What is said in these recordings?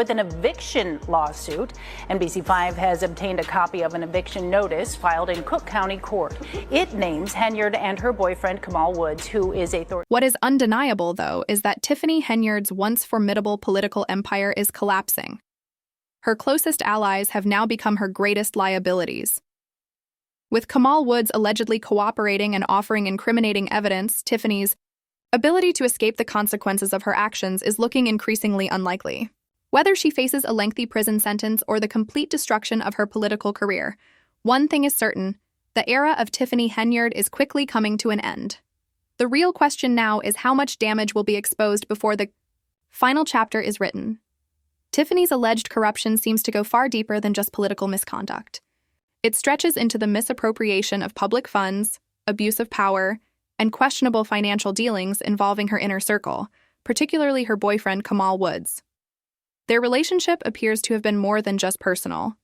with an eviction lawsuit. NBC5 has obtained a copy of an eviction notice filed in Cook County Court. It names Henyard and her boyfriend, Kamal Woods, who is a... What is undeniable, though, is that Tiffany Henyard's once formidable political empire is collapsing. Her closest allies have now become her greatest liabilities. With Kamal Woods allegedly cooperating and offering incriminating evidence, Tiffany's ability to escape the consequences of her actions is looking increasingly unlikely. Whether she faces a lengthy prison sentence or the complete destruction of her political career, one thing is certain: the era of Tiffany Henyard is quickly coming to an end. The real question now is how much damage will be exposed before the final chapter is written. Tiffany's alleged corruption seems to go far deeper than just political misconduct. It stretches into the misappropriation of public funds, abuse of power, and questionable financial dealings involving her inner circle, particularly her boyfriend Kamal Woods. Their relationship appears to have been more than just personal,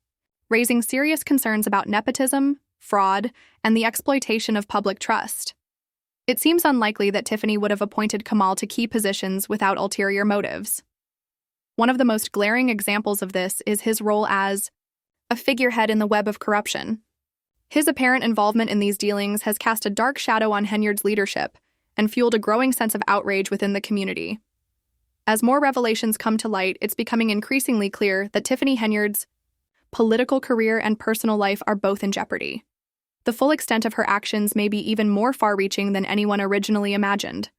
raising serious concerns about nepotism, fraud, and the exploitation of public trust. It seems unlikely that Tiffany would have appointed Kamal to key positions without ulterior motives. One of the most glaring examples of this is his role as a figurehead in the web of corruption. His apparent involvement in these dealings has cast a dark shadow on Henyard's leadership and fueled a growing sense of outrage within the community. As more revelations come to light, it's becoming increasingly clear that Tiffany Henyard's political career and personal life are both in jeopardy. The full extent of her actions may be even more far-reaching than anyone originally imagined.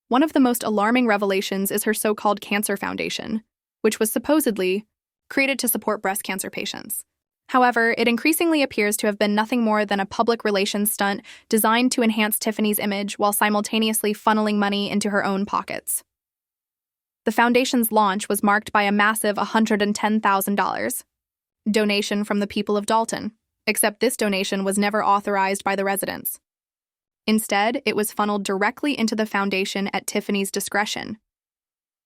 One of the most alarming revelations is her so-called Cancer Foundation, which was supposedly created to support breast cancer patients. However, it increasingly appears to have been nothing more than a public relations stunt designed to enhance Tiffany's image while simultaneously funneling money into her own pockets. The foundation's launch was marked by a massive $110,000 donation from the people of Dalton, except this donation was never authorized by the residents. Instead, it was funneled directly into the foundation at Tiffany's discretion.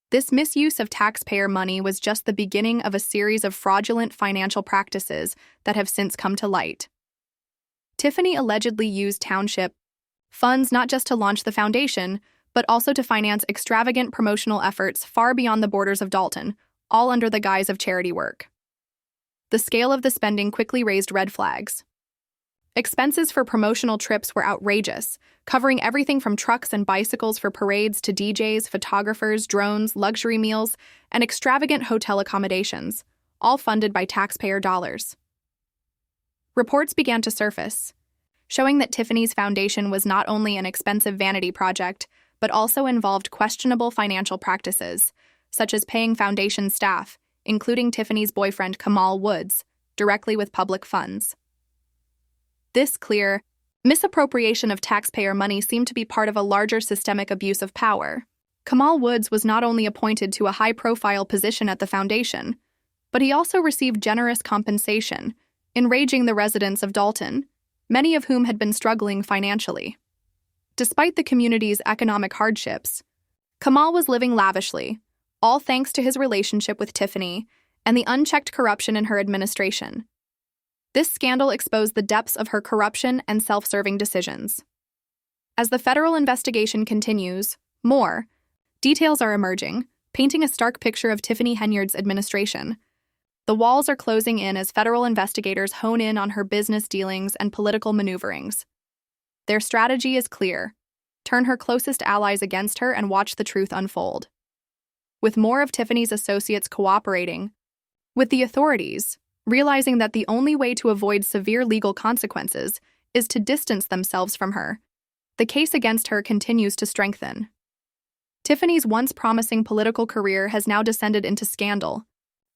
This misuse of taxpayer money was just the beginning of a series of fraudulent financial practices that have since come to light. Tiffany allegedly used township funds not just to launch the foundation, but also to finance extravagant promotional efforts far beyond the borders of Dalton, all under the guise of charity work. The scale of the spending quickly raised red flags. Expenses for promotional trips were outrageous, covering everything from trucks and bicycles for parades to DJs, photographers, drones, luxury meals, and extravagant hotel accommodations, all funded by taxpayer dollars. Reports began to surface, showing that Tiffany's foundation was not only an expensive vanity project, but also involved questionable financial practices, such as paying foundation staff, including Tiffany's boyfriend Kamal Woods, directly with public funds. This clear misappropriation of taxpayer money seemed to be part of a larger systemic abuse of power. Kamal Woods was not only appointed to a high-profile position at the foundation, but he also received generous compensation, enraging the residents of Dalton, many of whom had been struggling financially. Despite the community's economic hardships, Kamal was living lavishly, all thanks to his relationship with Tiffany and the unchecked corruption in her administration. This scandal exposed the depths of her corruption and self-serving decisions. As the federal investigation continues, more details are emerging, painting a stark picture of Tiffany Henyard's administration. The walls are closing in as federal investigators hone in on her business dealings and political maneuverings. Their strategy is clear: turn her closest allies against her and watch the truth unfold. With more of Tiffany's associates cooperating with the authorities, realizing that the only way to avoid severe legal consequences is to distance themselves from her, the case against her continues to strengthen. Tiffany's once promising political career has now descended into scandal,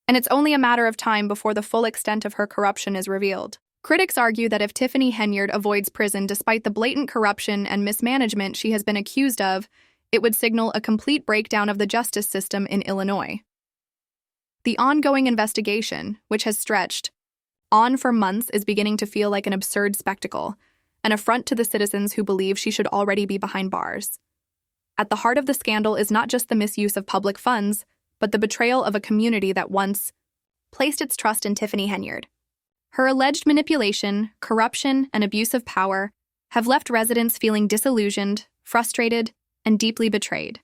and it's only a matter of time before the full extent of her corruption is revealed. Critics argue that if Tiffany Henyard avoids prison despite the blatant corruption and mismanagement she has been accused of, it would signal a complete breakdown of the justice system in Illinois. The ongoing investigation, which has stretched on for months, is beginning to feel like an absurd spectacle, an affront to the citizens who believe she should already be behind bars. At the heart of the scandal is not just the misuse of public funds, but the betrayal of a community that once placed its trust in Tiffany Henyard. Her alleged manipulation, corruption, and abuse of power have left residents feeling disillusioned, frustrated, and deeply betrayed.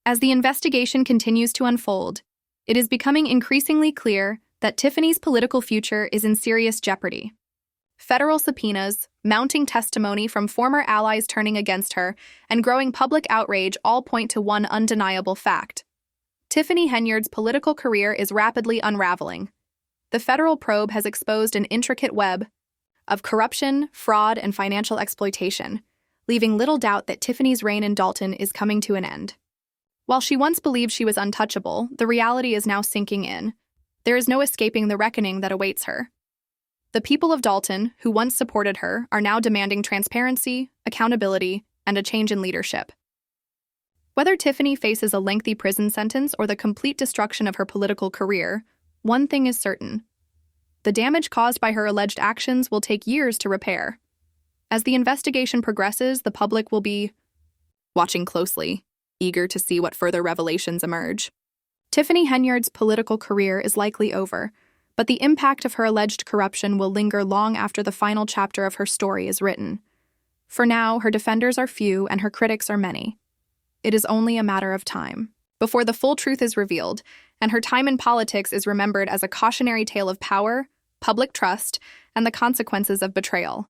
As the investigation continues to unfold, It is becoming increasingly clear that Tiffany's political future is in serious jeopardy. Federal subpoenas, mounting testimony from former allies turning against her, and growing public outrage all point to one undeniable fact. Tiffany Henyard's political career is rapidly unraveling. The federal probe has exposed an intricate web of corruption, fraud, and financial exploitation, leaving little doubt that Tiffany's reign in Dalton is coming to an end. While she once believed she was untouchable, the reality is now sinking in. There is no escaping the reckoning that awaits her. The people of Dalton, who once supported her, are now demanding transparency, accountability, and a change in leadership. Whether Tiffany faces a lengthy prison sentence or the complete destruction of her political career, one thing is certain. The damage caused by her alleged actions will take years to repair. As the investigation progresses, the public will be watching closely, eager to see what further revelations emerge. Tiffany Henyard's political career is likely over, but the impact of her alleged corruption will linger long after the final chapter of her story is written. For now, her defenders are few and her critics are many. It is only a matter of time before the full truth is revealed, and her time in politics is remembered as a cautionary tale of power, public trust, and the consequences of betrayal.